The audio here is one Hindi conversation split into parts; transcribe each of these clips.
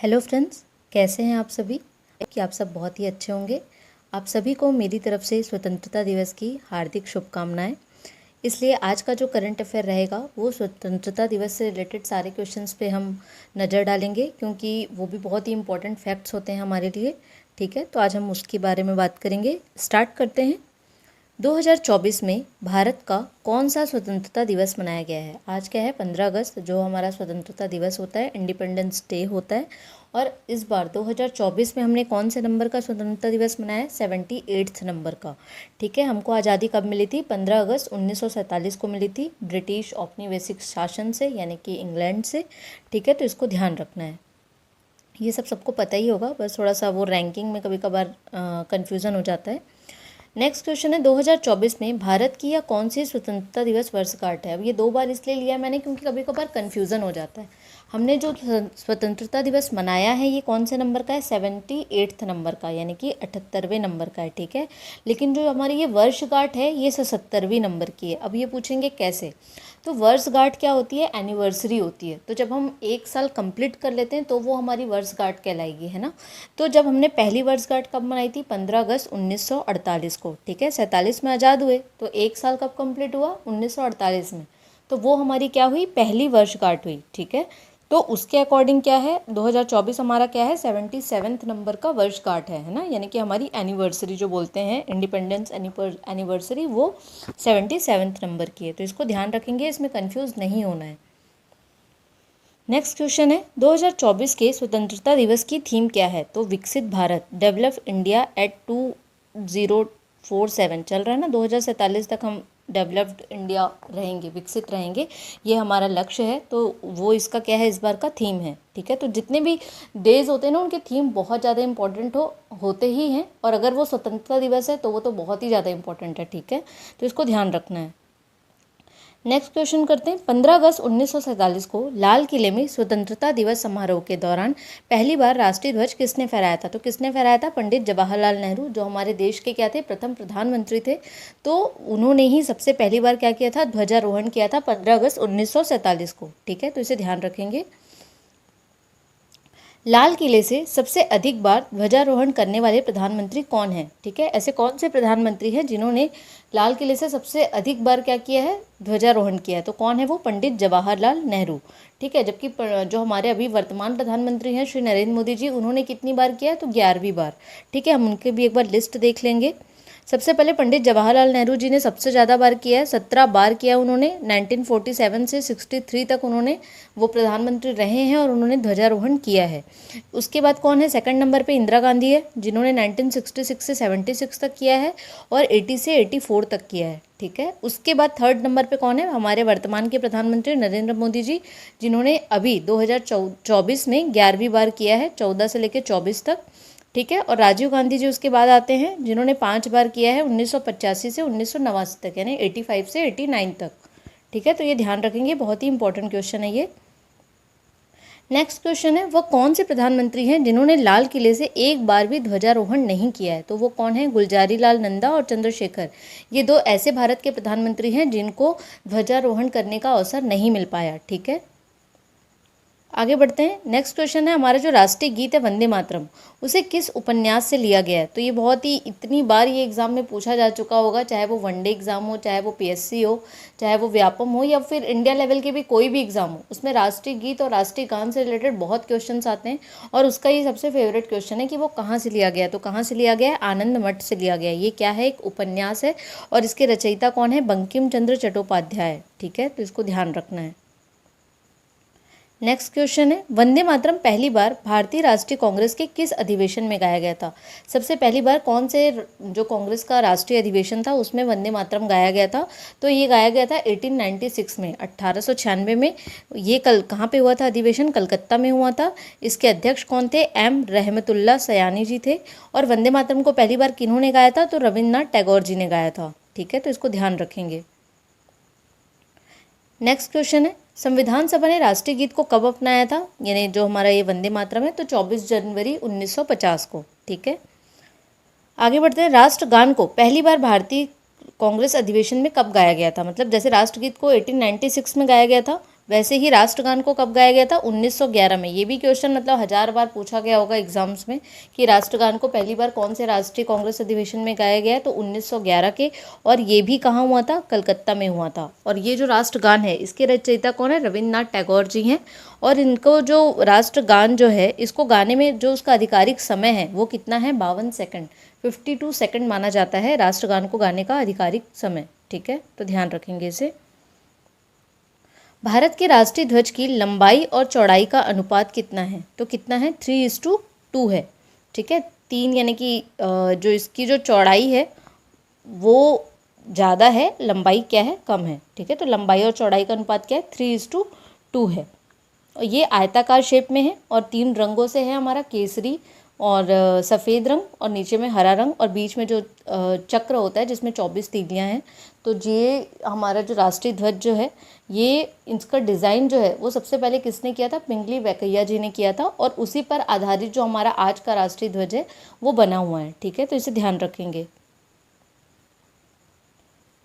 हेलो फ्रेंड्स, कैसे हैं आप सभी? कि आप सब बहुत ही अच्छे होंगे। आप सभी को मेरी तरफ से स्वतंत्रता दिवस की हार्दिक शुभकामनाएं। इसलिए आज का जो करंट अफेयर रहेगा वो स्वतंत्रता दिवस से रिलेटेड सारे क्वेश्चंस पे हम नज़र डालेंगे, क्योंकि वो भी बहुत ही इंपॉर्टेंट फैक्ट्स होते हैं हमारे लिए। ठीक है, तो आज हम उसके बारे में बात करेंगे। स्टार्ट करते हैं। 2024 में भारत का कौन सा स्वतंत्रता दिवस मनाया गया है? आज क्या है? 15 अगस्त, जो हमारा स्वतंत्रता दिवस होता है, इंडिपेंडेंस डे होता है। और इस बार 2024 में हमने कौन से नंबर का स्वतंत्रता दिवस मनाया है? 78th नंबर का। ठीक है, हमको आज़ादी कब मिली थी? 15 अगस्त 1947 को मिली थी, ब्रिटिश औपनिवेशिक शासन से, यानी कि इंग्लैंड से। ठीक है, तो इसको ध्यान रखना है। ये सब सबको पता ही होगा, बस थोड़ा सा वो रैंकिंग में कभी कभार कन्फ्यूज़न हो जाता है। नेक्स्ट क्वेश्चन है, 2024 में भारत की या कौन सी स्वतंत्रता दिवस वर्षगांठ है? अब ये दो बार इसलिए लिया मैंने क्योंकि कभी कभार कन्फ्यूज़न हो जाता है। हमने जो स्वतंत्रता दिवस मनाया है ये कौन से नंबर का है? 78th नंबर का, यानी कि 78वें नंबर का है। ठीक है, लेकिन जो हमारी ये वर्षगांठ है ये 77वीं नंबर की है। अब ये पूछेंगे कैसे? तो वर्षगांठ क्या होती है? एनिवर्सरी होती है। तो जब हम एक साल कंप्लीट कर लेते हैं तो वो हमारी वर्षगांठ कहलाएगी, है ना। तो जब हमने पहली वर्षगांठ कब मनाई थी? 15 अगस्त 1948 को। ठीक है, 47 में आज़ाद हुए, तो एक साल कब कंप्लीट हुआ? 1948 में। तो वो हमारी क्या हुई? पहली वर्षगांठ हुई। ठीक है, तो उसके अकॉर्डिंग क्या है? 2024 हमारा क्या है? 77th नंबर का वर्षगांठ है ना, यानी कि हमारी एनिवर्सरी जो बोलते हैं, इंडिपेंडेंस एनिवर्सरी, वो 77th नंबर की है। तो इसको ध्यान रखेंगे, इसमें कंफ्यूज नहीं होना है। नेक्स्ट क्वेश्चन है, 2024 के स्वतंत्रता दिवस की थीम क्या है? तो विकसित भारत, डेवलप इंडिया एट 2047 चल रहा है ना। 2047 तक हम डेवलप्ड इंडिया रहेंगे, विकसित रहेंगे, ये हमारा लक्ष्य है। तो वो इसका क्या है? इस बार का थीम है। ठीक है, तो जितने भी डेज होते हैं ना उनके थीम बहुत ज़्यादा इंपॉर्टेंट होते ही हैं, और अगर वो स्वतंत्रता दिवस है तो वो तो बहुत ही ज़्यादा इंपॉर्टेंट है। ठीक है, तो इसको ध्यान रखना है। नेक्स्ट क्वेश्चन करते हैं, 15 अगस्त 1947 को लाल किले में स्वतंत्रता दिवस समारोह के दौरान पहली बार राष्ट्रीय ध्वज किसने फहराया था? तो किसने फहराया था? पंडित जवाहरलाल नेहरू, जो हमारे देश के क्या थे? प्रथम प्रधानमंत्री थे। तो उन्होंने ही सबसे पहली बार क्या किया था? ध्वजारोहण किया था 15 अगस्त 1947 को। ठीक है, तो इसे ध्यान रखेंगे। लाल किले से सबसे अधिक बार ध्वजारोहण करने वाले प्रधानमंत्री कौन हैं? ठीक है, ऐसे कौन से प्रधानमंत्री हैं जिन्होंने लाल किले से सबसे अधिक बार क्या किया है? ध्वजारोहण किया है। तो कौन है वो? पंडित जवाहरलाल नेहरू। ठीक है, जबकि जो हमारे अभी वर्तमान प्रधानमंत्री हैं श्री नरेंद्र मोदी जी, उन्होंने कितनी बार किया है? तो 11वीं बार। ठीक है, हम उनके भी एक बार लिस्ट देख लेंगे। सबसे पहले पंडित जवाहरलाल नेहरू जी ने सबसे ज़्यादा बार किया है, 17 बार किया उन्होंने। 1947 से 63 तक उन्होंने वो प्रधानमंत्री रहे हैं और उन्होंने ध्वजारोहण किया है। उसके बाद कौन है? सेकंड नंबर पे इंदिरा गांधी है, जिन्होंने 1966 से 76 तक किया है और 80 से 84 तक किया है। ठीक है, उसके बाद थर्ड नंबर पे कौन है? हमारे वर्तमान के प्रधानमंत्री नरेंद्र मोदी जी, जिन्होंने अभी 2024 में 11वीं बार किया है, 14 से लेकर 24 तक। ठीक है, और राजीव गांधी जी उसके बाद आते हैं, जिन्होंने 5 बार किया है, 1985 से 1989 तक, यानी 85 से 89 तक। ठीक है, तो ये ध्यान रखेंगे, बहुत ही इंपॉर्टेंट क्वेश्चन है ये। नेक्स्ट क्वेश्चन है, वह कौन से प्रधानमंत्री हैं जिन्होंने लाल किले से एक बार भी ध्वजारोहण नहीं किया है? तो वो कौन है? गुलजारी लाल नंदा और चंद्रशेखर। ये दो ऐसे भारत के प्रधानमंत्री हैं जिनको ध्वजारोहण करने का अवसर नहीं मिल पाया। ठीक है, आगे बढ़ते हैं। नेक्स्ट क्वेश्चन है, हमारा जो राष्ट्रीय गीत है वंदे मातरम, उसे किस उपन्यास से लिया गया है? तो ये बहुत ही इतनी बार ये एग्जाम में पूछा जा चुका होगा, चाहे वो वनडे एग्जाम हो, चाहे वो पीएससी हो, चाहे वो व्यापम हो, या फिर इंडिया लेवल के भी कोई भी एग्जाम हो, उसमें राष्ट्रीय गीत और राष्ट्रीय गान से रिलेटेड बहुत क्वेश्चन आते हैं। और उसका ये सबसे फेवरेट क्वेश्चन है कि वो कहाँ से लिया गया है। तो कहाँ से लिया गया है? आनंद मठ से लिया गया है। ये क्या है? एक उपन्यास है, और इसके रचयिता कौन है? बंकिम चंद्र चट्टोपाध्याय। ठीक है, तो इसको ध्यान रखना है। नेक्स्ट क्वेश्चन है, वंदे मातरम पहली बार भारतीय राष्ट्रीय कांग्रेस के किस अधिवेशन में गाया गया था? सबसे पहली बार कौन से जो कांग्रेस का राष्ट्रीय अधिवेशन था उसमें वंदे मातरम गाया गया था? तो ये गाया गया था 1896 में, 1896 में। ये कहाँ पे हुआ था अधिवेशन? कलकत्ता में हुआ था। इसके अध्यक्ष कौन थे? एम रहमतुल्लाह सयानी जी थे। और वंदे मातरम को पहली बार किन्होंने गाया था? तो रविन्द्रनाथ टैगोर जी ने गाया था। ठीक है, तो इसको ध्यान रखेंगे। नेक्स्ट क्वेश्चन है, संविधान सभा ने राष्ट्रीय गीत को कब अपनाया था? यानी जो हमारा ये वंदे मातरम है, तो 24 जनवरी 1950 को। ठीक है, आगे बढ़ते हैं। राष्ट्रगान को पहली बार भारतीय कांग्रेस अधिवेशन में कब गाया गया था? मतलब जैसे राष्ट्रगीत को 1896 में गाया गया था, वैसे ही राष्ट्रगान को कब गाया गया था? 1911 में। ये भी क्वेश्चन मतलब 1000 बार पूछा गया होगा एग्जाम्स में कि राष्ट्रगान को पहली बार कौन से राष्ट्रीय कांग्रेस अधिवेशन में गाया गया है, तो 1911 के। और ये भी कहाँ हुआ था? कलकत्ता में हुआ था। और ये जो राष्ट्रगान है इसके रचयिता कौन है? रविन्द्रनाथ टैगोर जी हैं। और इनको जो राष्ट्रगान जो है इसको गाने में जो उसका आधिकारिक समय है वो कितना है? 52 सेकंड, 52 सेकंड माना जाता है राष्ट्रगान को गाने का आधिकारिक समय। ठीक है, तो ध्यान रखेंगे इसे। भारत के राष्ट्रीय ध्वज की लंबाई और चौड़ाई का अनुपात कितना है? तो कितना है? 3:2 है। ठीक है, 3 यानी कि जो इसकी जो चौड़ाई है वो ज़्यादा है, लंबाई क्या है? कम है। ठीक है, तो लंबाई और चौड़ाई का अनुपात क्या है? 3:2 है। और ये आयताकार शेप में है और 3 रंगों से है हमारा, केसरी और सफ़ेद रंग और नीचे में हरा रंग और बीच में जो चक्र होता है जिसमें 24 तीलियां हैं। तो ये हमारा जो राष्ट्रीय ध्वज जो है ये इसका डिज़ाइन जो है वो सबसे पहले किसने किया था? पिंगली वेंकैया जी ने किया था और उसी पर आधारित जो हमारा आज का राष्ट्रीय ध्वज है वो बना हुआ है। ठीक है, तो इसे ध्यान रखेंगे।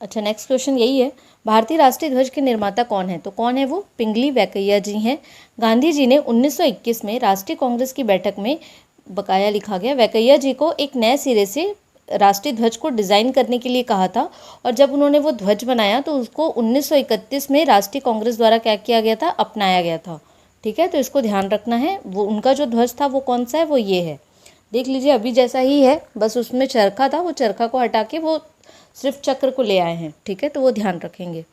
अच्छा, नेक्स्ट क्वेश्चन यही है, भारतीय राष्ट्रीय ध्वज के निर्माता कौन है? तो कौन है वो? पिंगली वेंकैया जी हैं। गांधी जी ने 1921 में राष्ट्रीय कांग्रेस की बैठक में, बकाया लिखा गया, वेंकैया जी को एक नए सिरे से राष्ट्रीय ध्वज को डिज़ाइन करने के लिए कहा था। और जब उन्होंने वो ध्वज बनाया तो उसको 1931 में राष्ट्रीय कांग्रेस द्वारा क्या किया गया था? अपनाया गया था। ठीक है, तो इसको ध्यान रखना है। वो उनका जो ध्वज था वो कौन सा है? वो ये है, देख लीजिए, अभी जैसा ही है, बस उसमें चरखा था, वो चरखा को हटा के वो सिर्फ चक्र को ले आए हैं। ठीक है, तो वो ध्यान रखेंगे।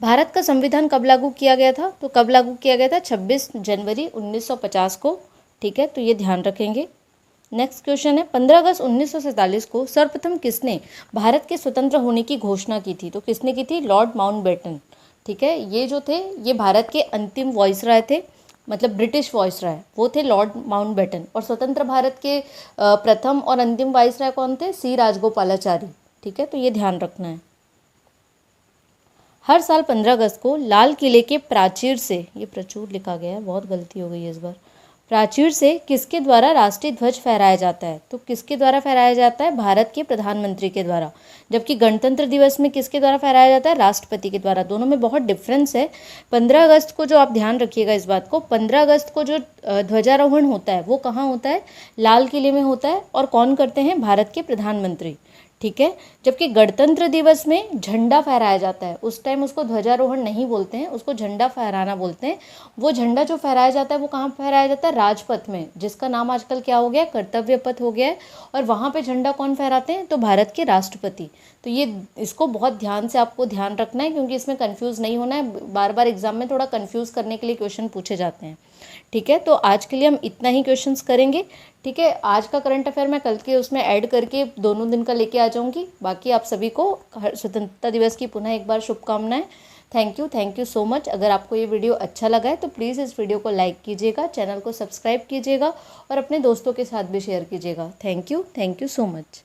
भारत का संविधान कब लागू किया गया था? तो कब लागू किया गया था? 26 जनवरी 1950 को। ठीक है, तो ये ध्यान रखेंगे। नेक्स्ट क्वेश्चन है, 15 अगस्त 1947 को सर्वप्रथम किसने भारत के स्वतंत्र होने की घोषणा की थी? तो किसने की थी? Lord Mountbatten. ठीक है, ये जो थे ये भारत के अंतिम वॉइसरॉय थे, मतलब ब्रिटिश वॉइसरॉय वो थे लॉर्ड माउंटबेटन। और स्वतंत्र भारत के प्रथम और अंतिम वाइसरॉय कौन थे? सी राजगोपालाचारी। ठीक है, तो ये ध्यान रखना है। हर साल 15 अगस्त को लाल किले के प्राचीर से, ये प्रचुर लिखा गया है, बहुत गलती हो गई है इस बार, प्राचीर से किसके द्वारा राष्ट्रीय ध्वज फहराया जाता है? तो किसके द्वारा फहराया जाता है? भारत के प्रधानमंत्री के द्वारा। जबकि गणतंत्र दिवस में किसके द्वारा फहराया जाता है? राष्ट्रपति के द्वारा। दोनों में बहुत डिफरेंस है। 15 अगस्त को जो आप ध्यान रखिएगा इस बात को, 15 अगस्त को जो ध्वजारोहण होता है वो कहाँ होता है? लाल किले में होता है। और कौन करते हैं? भारत के प्रधानमंत्री। ठीक है, जबकि गणतंत्र दिवस में झंडा फहराया जाता है, उस टाइम उसको ध्वजारोहण नहीं बोलते हैं, उसको झंडा फहराना बोलते हैं। वो झंडा जो फहराया जाता है वो कहाँ फहराया जाता है? राजपथ में, जिसका नाम आजकल क्या हो गया? कर्तव्य पथ हो गया है। और वहाँ पे झंडा कौन फहराते हैं? तो भारत के राष्ट्रपति। तो ये इसको बहुत ध्यान से आपको ध्यान रखना है, क्योंकि इसमें कन्फ्यूज़ नहीं होना है। बार बार एग्जाम में थोड़ा कन्फ्यूज़ करने के लिए क्वेश्चन पूछे जाते हैं। ठीक है, तो आज के लिए हम इतना ही क्वेश्चंस करेंगे। ठीक है, आज का करंट अफेयर मैं कल के उसमें ऐड करके दोनों दिन का लेके आ जाऊंगी। बाकी आप सभी को स्वतंत्रता दिवस की पुनः एक बार शुभकामनाएं। Thank you so much. अगर आपको ये वीडियो अच्छा लगा है तो प्लीज़ इस वीडियो को लाइक कीजिएगा, चैनल को सब्सक्राइब कीजिएगा और अपने दोस्तों के साथ भी शेयर कीजिएगा। Thank you so much.